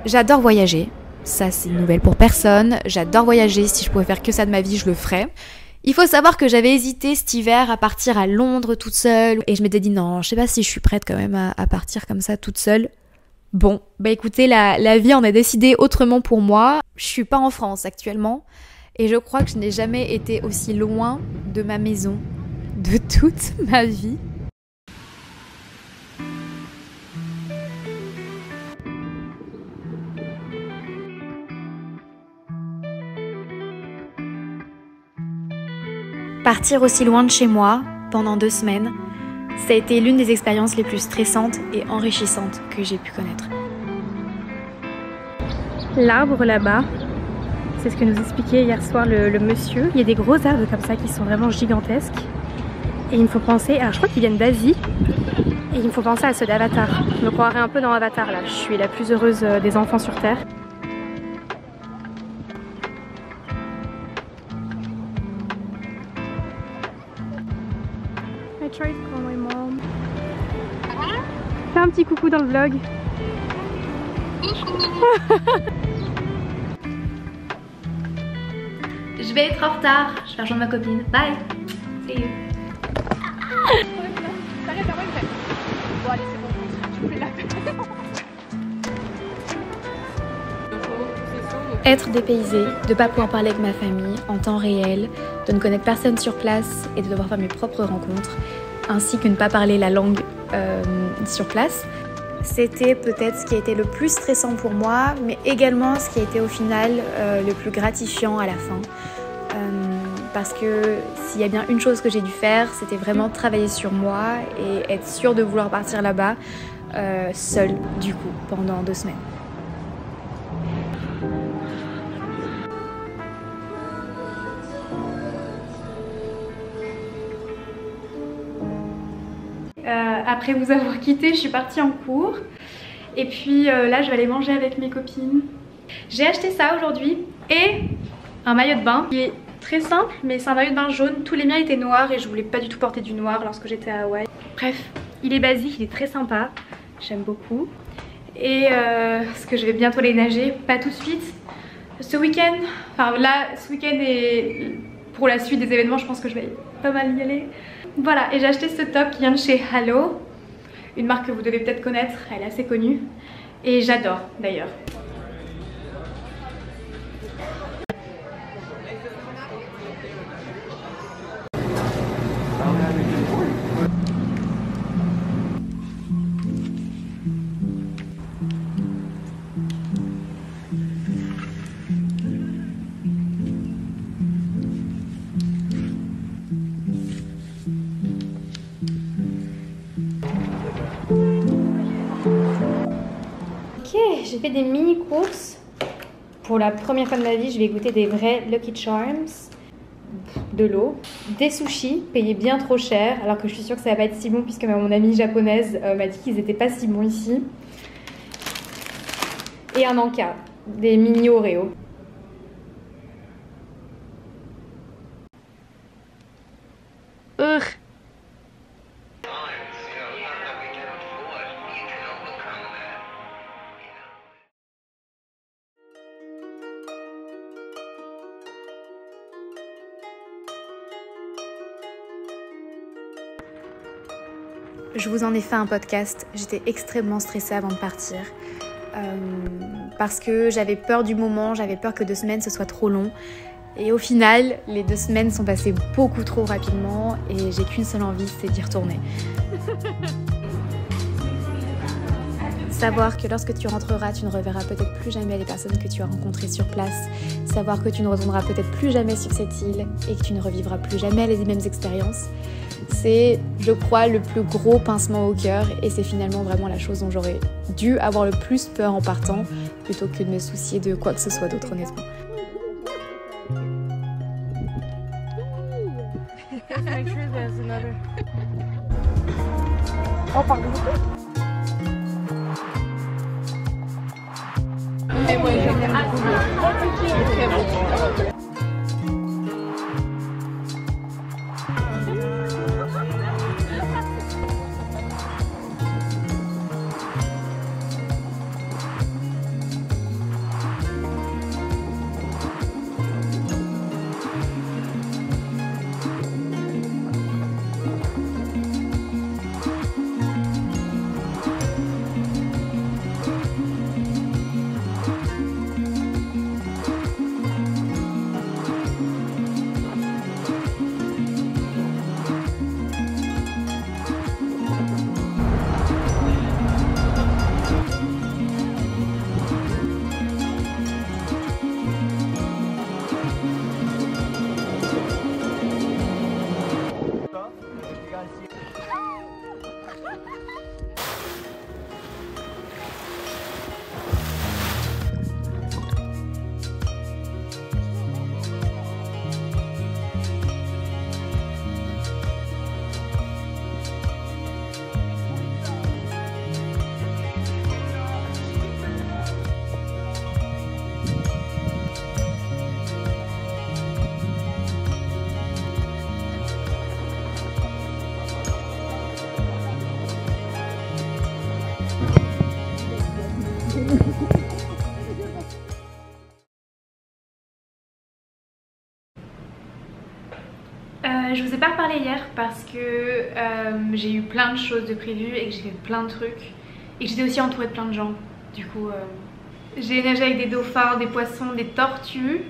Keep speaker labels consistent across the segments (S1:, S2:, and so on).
S1: J'adore voyager, ça c'est une nouvelle pour personne, j'adore voyager, si je pouvais faire que ça de ma vie je le ferais. Il faut savoir que j'avais hésité cet hiver à partir à Londres toute seule et je m'étais dit non, je sais pas si je suis prête quand même à partir comme ça toute seule. Bon, bah écoutez, la vie en a décidé autrement pour moi. Je suis pas en France actuellement et je crois que je n'ai jamais été aussi loin de ma maison de toute ma vie. Partir aussi loin de chez moi, pendant 2 semaines, ça a été l'une des expériences les plus stressantes et enrichissantes que j'ai pu connaître.
S2: L'arbre là-bas, c'est ce que nous expliquait hier soir le monsieur. Il y a des gros arbres comme ça qui sont vraiment gigantesques. Et il me faut penser, alors je crois qu'ils viennent d'Asie, et il me faut penser à ceux d'Avatar. Je me croirais un peu dans Avatar là, je suis la plus heureuse des enfants sur Terre. Tried to call my mom. Fais un petit coucou dans le vlog.
S1: Je vais être en retard, je vais rejoindre ma copine. Bye. See you. Être dépaysée, de ne pas pouvoir parler avec ma famille en temps réel, de ne connaître personne sur place et de devoir faire mes propres rencontres, ainsi que ne pas parler la langue sur place. C'était peut-être ce qui a été le plus stressant pour moi, mais également ce qui a été au final le plus gratifiant à la fin. Parce que s'il y a bien une chose que j'ai dû faire, c'était vraiment travailler sur moi et être sûre de vouloir partir là-bas seule, du coup, pendant 2 semaines. Après vous avoir quitté, je suis partie en cours. Et puis là, je vais aller manger avec mes copines. J'ai acheté ça aujourd'hui et un maillot de bain qui est très simple, mais c'est un maillot de bain jaune. Tous les miens étaient noirs et je voulais pas du tout porter du noir lorsque j'étais à Hawaï. Bref, il est basique, il est très sympa. J'aime beaucoup. Et parce que je vais bientôt aller nager, pas tout de suite. Ce week-end, enfin là, ce week-end et pour la suite des événements, je pense que je vais pas mal y aller. Voilà, et j'ai acheté ce top qui vient de chez Hallo, une marque que vous devez peut-être connaître, elle est assez connue. Et j'adore d'ailleurs. J'ai fait des mini courses. Pour la première fois de ma vie, je vais goûter des vrais Lucky Charms, de l'eau, des sushis payés bien trop cher, alors que je suis sûre que ça va pas être si bon puisque mon amie japonaise m'a dit qu'ils étaient pas si bons ici. Et un encas, des mini Oreo. Je vous en ai fait un podcast, j'étais extrêmement stressée avant de partir parce que j'avais peur du moment, j'avais peur que 2 semaines ce soit trop long et au final les 2 semaines sont passées beaucoup trop rapidement et j'ai qu'une seule envie, c'est d'y retourner. Savoir que lorsque tu rentreras, tu ne reverras peut-être plus jamais les personnes que tu as rencontrées sur place. Savoir que tu ne retourneras peut-être plus jamais sur cette île et que tu ne revivras plus jamais les mêmes expériences. C'est, je crois, le plus gros pincement au cœur et c'est finalement vraiment la chose dont j'aurais dû avoir le plus peur en partant plutôt que de me soucier de quoi que ce soit d'autre, honnêtement.
S2: Oh, pardon.
S3: Mais moi, je l'aime beaucoup. Il est très bon.
S1: Je vous ai pas reparlé hier parce que j'ai eu plein de choses de prévues et que j'ai fait plein de trucs et que j'étais aussi entourée de plein de gens. Du coup, j'ai nagé avec des dauphins, des poissons, des tortues.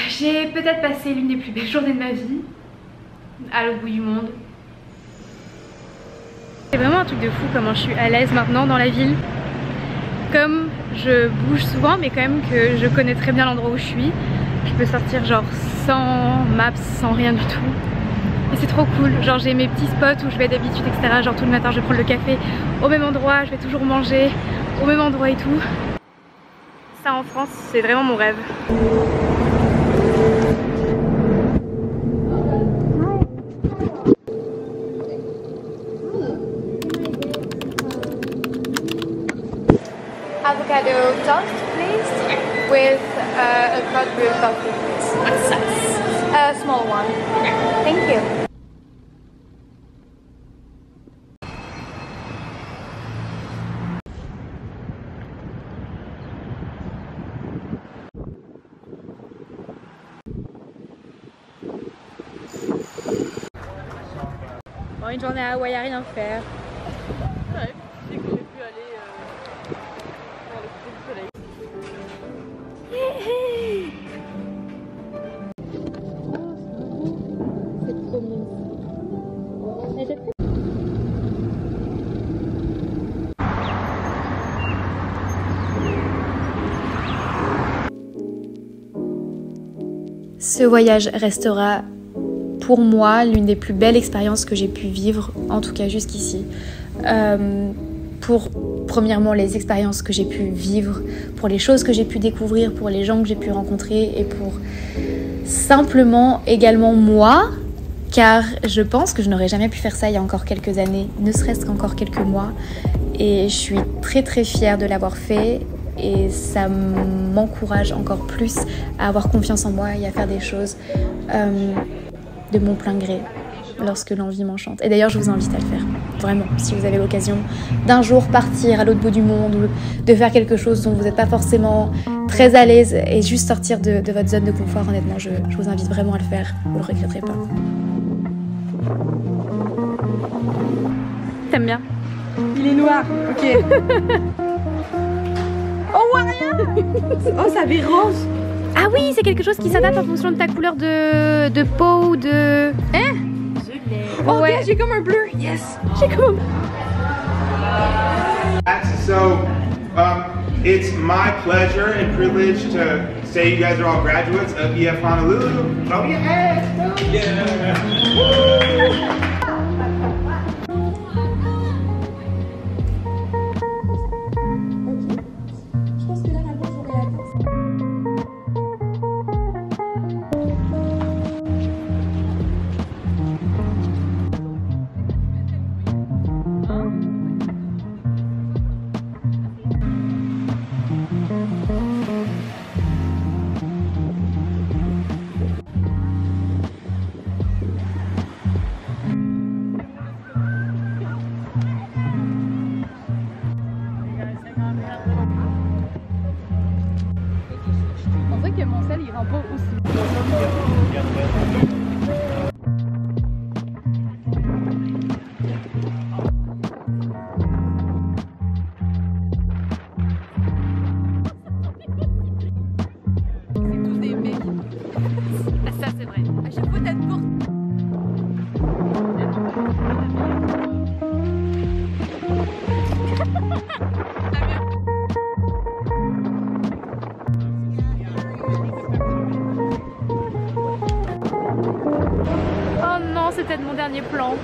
S1: J'ai peut-être passé l'une des plus belles journées de ma vie à l'autre bout du monde.
S2: C'est vraiment un truc de fou comment je suis à l'aise maintenant dans la ville. Comme je bouge souvent mais quand même que je connais très bien l'endroit où je suis. Je peux sortir genre sans maps, sans rien du tout. Et c'est trop cool, genre j'ai mes petits spots où je vais d'habitude, etc. Genre tout le matin je vais prendre le café au même endroit, je vais toujours manger au même endroit et tout. Ça en France, c'est vraiment mon rêve.
S1: Avocado toast, please, with a cold brew coffee, please.
S3: What size?
S1: A small one. Thank you.
S2: Bon, une journée à Hawaï, rien à faire.
S3: Ouais, c'est que j'ai pu aller voir le coucher du soleil.
S2: C'est trop mignon. Ce voyage restera pour moi l'une des plus belles expériences que j'ai pu vivre, en tout cas jusqu'ici. Pour premièrement les expériences que j'ai pu vivre, pour les choses que j'ai pu découvrir, pour les gens que j'ai pu rencontrer et pour simplement également moi, car je pense que je n'aurais jamais pu faire ça il y a encore quelques années, ne serait-ce qu'encore quelques mois, et je suis très très fière de l'avoir fait et ça m'encourage encore plus à avoir confiance en moi et à faire des choses de mon plein gré lorsque l'envie m'enchante. Et d'ailleurs je vous invite à le faire, vraiment, si vous avez l'occasion d'un jour partir à l'autre bout du monde ou de faire quelque chose dont vous n'êtes pas forcément très à l'aise et juste sortir de votre zone de confort, honnêtement je vous invite vraiment à le faire, vous le regretterez pas. T'aimes bien?
S3: Il est noir, ok. Oh, rien. Oh, ça avait rose.
S2: Ah oui, c'est quelque chose qui s'adapte en fonction de ta couleur de peau ou de...
S3: Hein? Oh,
S2: ouais.
S3: okay, j'ai comme un bleu, yes.
S2: J'ai comme...
S4: So, it's my pleasure and privilege to say you guys are all graduates of EF Honolulu. Throw your hands. Yeah.
S2: c'est peut-être mon dernier plan.